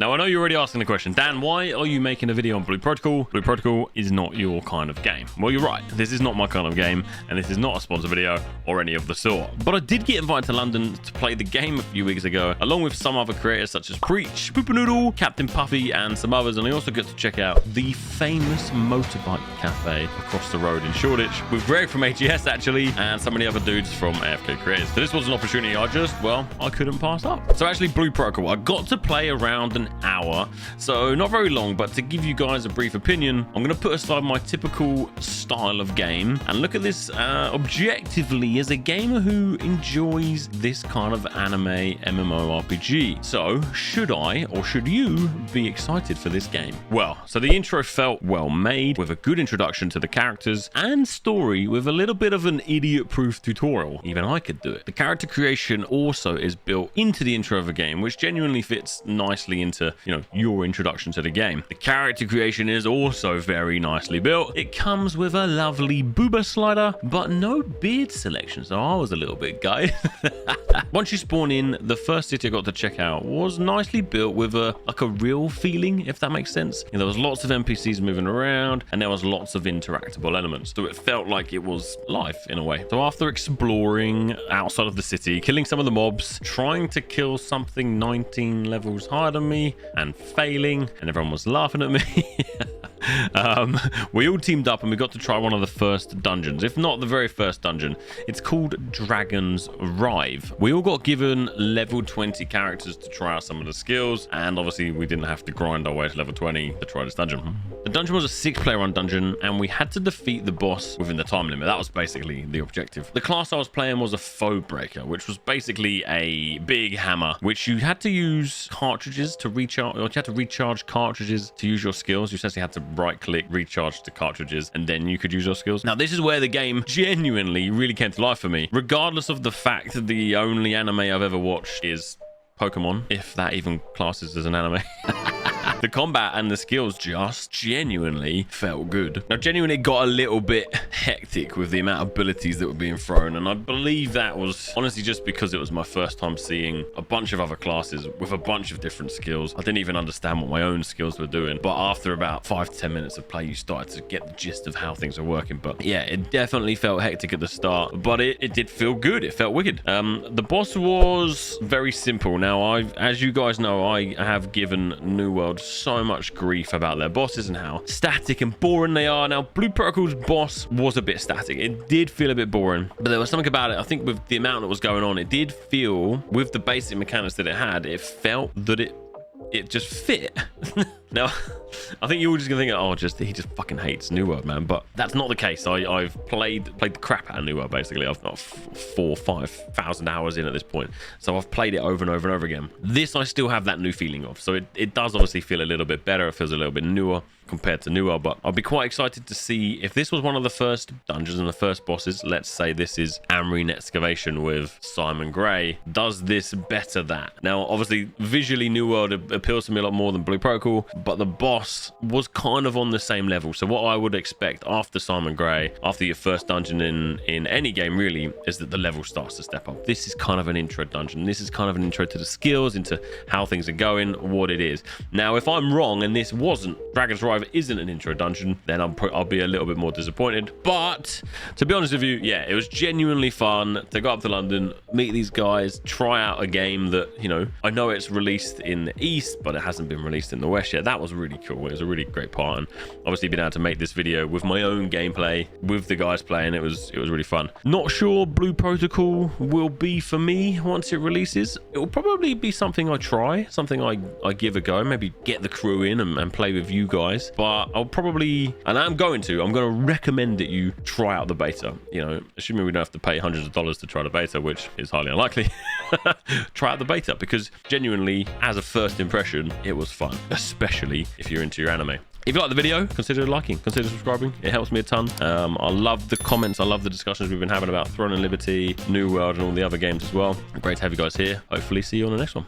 Now, I know you're already asking the question, Dan, why are you making a video on Blue Protocol? Blue Protocol is not your kind of game. Well, you're right. This is not my kind of game, and this is not a sponsor video or any of the sort. But I did get invited to London to play the game a few weeks ago, along with some other creators such as Preach, Poopanoodle, Captain Puffy, and some others. And I also get to check out the famous motorbike cafe across the road in Shoreditch with Greg from AGS, actually, and some of the other dudes from AFK Creators. So this was an opportunity I couldn't pass up. So actually, Blue Protocol, I got to play around an hour, so not very long, but to give you guys a brief opinion, I'm going to put aside my typical style of game and look at this objectively as a gamer who enjoys this kind of anime MMORPG. So should I or should you be excited for this game? Well, so the intro felt well made with a good introduction to the characters and story with a little bit of an idiot-proof tutorial. Even I could do it. The character creation also is built into the intro of a game, which genuinely fits nicely into, your introduction to the game. The character creation is also very nicely built. It comes with a lovely booba slider, but no beard selection, so I was a little bit gutted. Once you spawn in, the first city I got to check out was nicely built with a real feeling, if that makes sense. There was lots of NPCs moving around, and there was lots of interactable elements, so it felt like it was live in a way. So after exploring outside of the city, killing some of the mobs, trying to kill something 19 levels higher than me, and failing, and everyone was laughing at me. We all teamed up and we got to try one of the first dungeons, if not the very first dungeon. It's called Dragon's Rive. We all got given level 20 characters to try out some of the skills, and obviously we didn't have to grind our way to level 20 to try this dungeon. The dungeon was a 6-player run dungeon, and we had to defeat the boss within the time limit. That was basically the objective. The class I was playing was a foe breaker, which was basically a big hammer, which you had to use cartridges to recharge, or you had to recharge cartridges to use your skills. You essentially had to right click, recharge the cartridges, and then you could use your skills. Now, this is where the game genuinely really came to life for me, regardless of the fact that the only anime I've ever watched is Pokemon, if that even classes as an anime. The combat and the skills just genuinely felt good. Now, genuinely got a little bit hectic with the amount of abilities that were being thrown, and I believe that was honestly just because it was my first time seeing a bunch of other classes with a bunch of different skills. I didn't even understand what my own skills were doing, but after about 5 to 10 minutes of play, you started to get the gist of how things are working. But yeah, it definitely felt hectic at the start, but it did feel good. It felt wicked. The boss was very simple. Now, as you guys know, I have given New World so much grief about their bosses and how static and boring they are. Now, Blue Protocol's boss was a bit static. It did feel a bit boring, but there was something about it. I think with the amount that was going on, it did feel, with the basic mechanics that it had, it felt that it just fit. Now, I think you're all just gonna think, oh, he just fucking hates New World, man. But that's not the case. I've played the crap out of New World, basically. I've got 4,000 or 5,000 hours in at this point, so I've played it over and over and over again. This I still have that new feeling of, so it does obviously feel a little bit better. It feels a little bit newer compared to New World, but I'll be quite excited to see if this was one of the first dungeons and the first bosses. Let's say this is Amarine Excavation with Simon Gray. Does this better that? Now, obviously, visually, New World appeals to me a lot more than Blue Protocol, but the boss was kind of on the same level. So what I would expect after Simon Gray, after your first dungeon in any game really, is that the level starts to step up. This is kind of an intro dungeon. This is kind of an intro to the skills, into how things are going, what it is. Now, if I'm wrong and this wasn't, Dragon's Rive isn't an intro dungeon, then I'll be a little bit more disappointed. But to be honest with you, yeah, it was genuinely fun to go up to London, meet these guys, try out a game that, I know it's released in the East, but it hasn't been released in the West yet. That was really cool. It was a really great part, and obviously being able to make this video with my own gameplay with the guys playing, it was really fun. Not sure Blue Protocol will be for me once it releases. It will probably be something I try, something I give a go, maybe get the crew in and play with you guys. But I'll probably, and I'm going to recommend that you try out the beta. Assuming we don't have to pay hundreds of dollars to try the beta, which is highly unlikely. Try out the beta, because genuinely, as a first impression, it was fun, especially if you're into your anime. If you like the video, consider liking, consider subscribing. It helps me a ton. I love the comments. I love the discussions we've been having about Throne and Liberty, New World, and all the other games as well. Great to have you guys here. Hopefully see you on the next one.